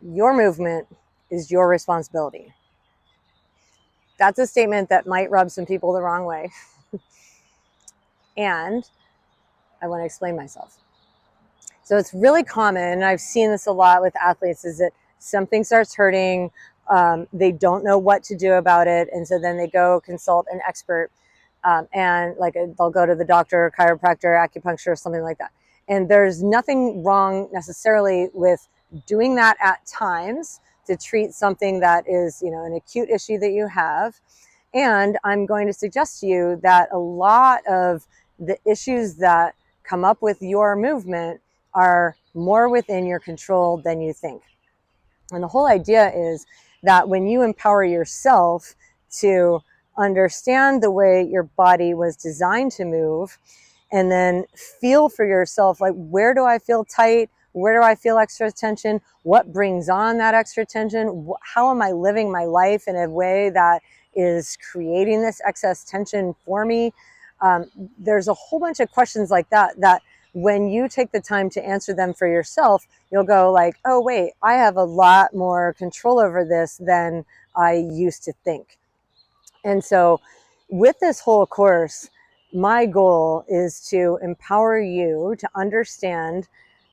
Your movement is your responsibility. That's a statement that might rub some people the wrong way. And I want to explain myself. So it's really common, and I've seen this a lot with athletes, is that something starts hurting, they don't know what to do about it, and so then they go consult an expert, and like they'll go to the doctor, chiropractor, acupuncture, something like that. And there's nothing wrong necessarily with doing that at times to treat something that is, an acute issue that you have. And I'm going to suggest to you that a lot of the issues that come up with your movement are more within your control than you think. And the whole idea is that when you empower yourself to understand the way your body was designed to move, and then feel for yourself, like, where do I feel tight? Where do I feel extra tension? What brings on that extra tension? How am I living my life in a way that is creating this excess tension for me? There's a whole bunch of questions like that when you take the time to answer them for yourself, you'll go like, oh, wait, I have a lot more control over this than I used to think. And so with this whole course, my goal is to empower you to understand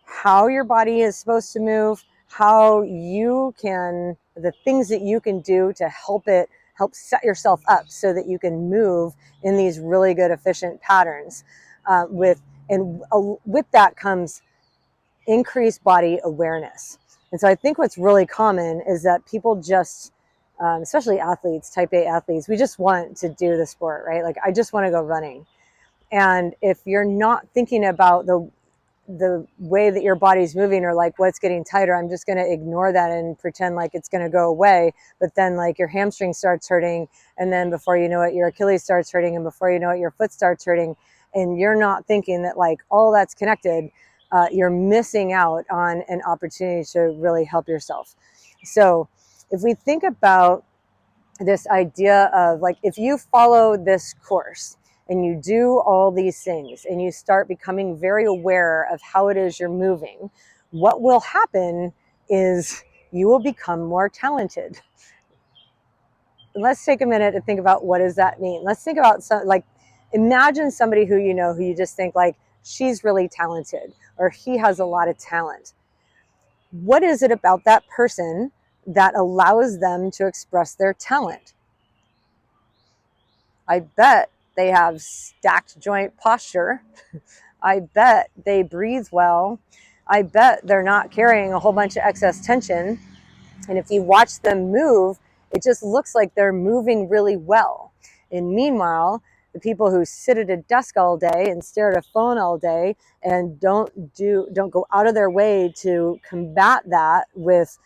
how your body is supposed to move, how the things that you can do to help set yourself up so that you can move in these really good, efficient patterns. With that comes increased body awareness. And so I think what's really common is that people just, especially athletes, type A athletes, we just want to do the sport, right? Like, I just want to go running. And if you're not thinking about the way that your body's moving, or like what's getting tighter, I'm just going to ignore that and pretend like it's going to go away. But then like your hamstring starts hurting, and then before you know it, your Achilles starts hurting, and before you know it, your foot starts hurting, and you're not thinking that like all that's connected, you're missing out on an opportunity to really help yourself. So if we think about this idea of like, if you follow this course and you do all these things and you start becoming very aware of how it is you're moving, what will happen is you will become more talented. Let's take a minute to think about, what does that mean? Let's think about imagine somebody who you just think like, she's really talented, or he has a lot of talent. What is it about that person that allows them to express their talent? I bet they have stacked joint posture. I bet they breathe well. I bet they're not carrying a whole bunch of excess tension. And if you watch them move, it just looks like they're moving really well. And meanwhile, the people who sit at a desk all day and stare at a phone all day and don't go out of their way to combat that with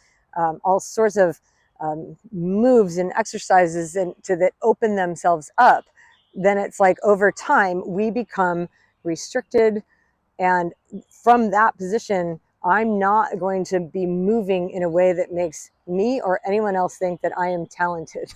all sorts of moves and exercises that open themselves up, then it's like over time we become restricted. And from that position, I'm not going to be moving in a way that makes me or anyone else think that I am talented.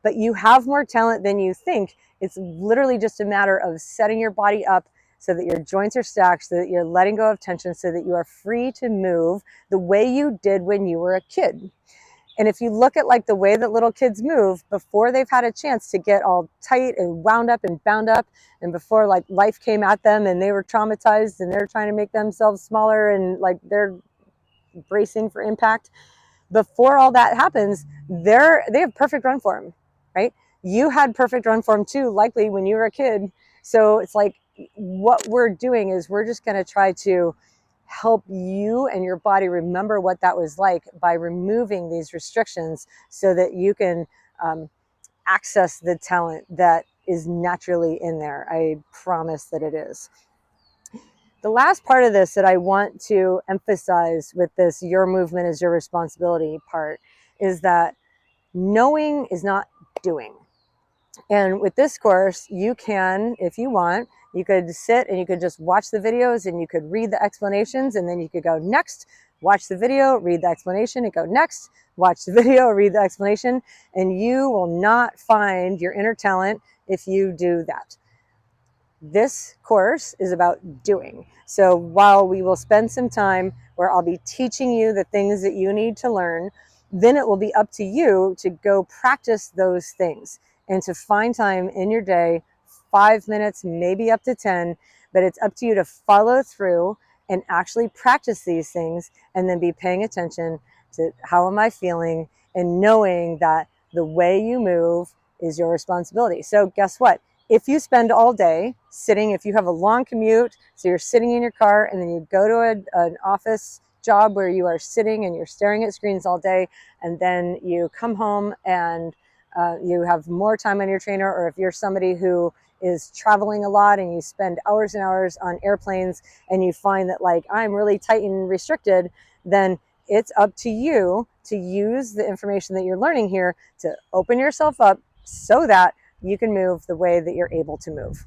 But you have more talent than you think. It's literally just a matter of setting your body up so that your joints are stacked, so that you're letting go of tension, so that you are free to move the way you did when you were a kid. And if you look at like the way that little kids move before they've had a chance to get all tight and wound up and bound up, and before like life came at them and they were traumatized and they're trying to make themselves smaller and like they're bracing for impact, before all that happens, they have perfect run form, right? You had perfect run form too, likely when you were a kid. So it's like, what we're doing is we're just going to try to help you and your body remember what that was like by removing these restrictions so that you can access the talent that is naturally in there. I promise that it is. The last part of this that I want to emphasize with this your movement is your responsibility part is that knowing is not doing. And with this course, you can, if you want, you could sit and you could just watch the videos and you could read the explanations, and then you could go next, watch the video, read the explanation, and go next, watch the video, read the explanation, and you will not find your inner talent if you do that. This course is about doing. So while we will spend some time where I'll be teaching you the things that you need to learn, then it will be up to you to go practice those things and to find time in your day, 5 minutes, maybe up to 10, but it's up to you to follow through and actually practice these things and then be paying attention to how am I feeling and knowing that the way you move is your responsibility. So guess what? If you spend all day sitting, if you have a long commute, so you're sitting in your car and then you go to an office job where you are sitting and you're staring at screens all day, and then you come home and you have more time on your trainer, or if you're somebody who is traveling a lot and you spend hours and hours on airplanes and you find that like I'm really tight and restricted, then it's up to you to use the information that you're learning here to open yourself up so that you can move the way that you're able to move.